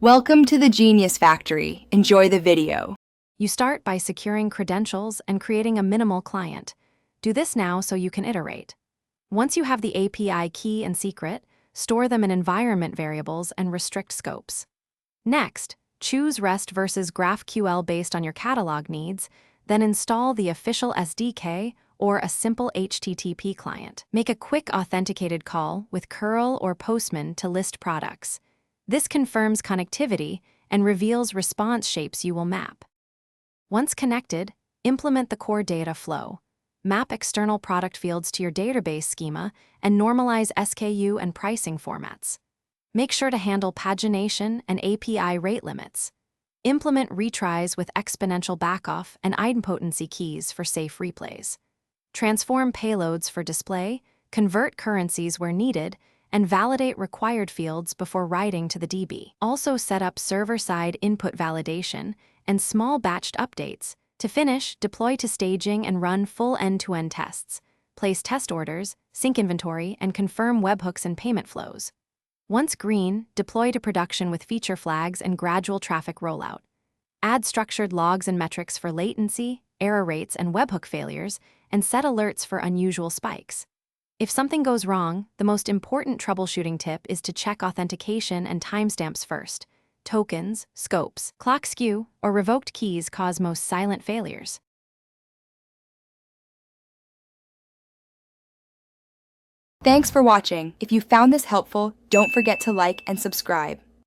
Welcome to the Genius Factory. Enjoy the video. You start by securing credentials and creating a minimal client. Do this now so you can iterate. Once you have the API key and secret, store them in environment variables and restrict scopes. Next, choose REST versus GraphQL based on your catalog needs, then install the official SDK or a simple HTTP client. Make a quick authenticated call with curl or Postman to list products. This confirms connectivity and reveals response shapes you will map. Once connected, implement the core data flow. Map external product fields to your database schema and normalize SKU and pricing formats. Make sure to handle pagination and API rate limits. Implement retries with exponential backoff and idempotency keys for safe replays. Transform payloads for display, convert currencies where needed, and validate required fields before writing to the DB. Also set up server-side input validation and small batched updates. To finish, deploy to staging and run full end-to-end tests. Place test orders, sync inventory, and confirm webhooks and payment flows. Once green, deploy to production with feature flags and gradual traffic rollout. Add structured logs and metrics for latency, error rates, and webhook failures, and set alerts for unusual spikes. If something goes wrong, the most important troubleshooting tip is to check authentication and timestamps first. Tokens, scopes, clock skew, or revoked keys cause most silent failures. Thanks for watching. If you found this helpful, don't forget to like and subscribe.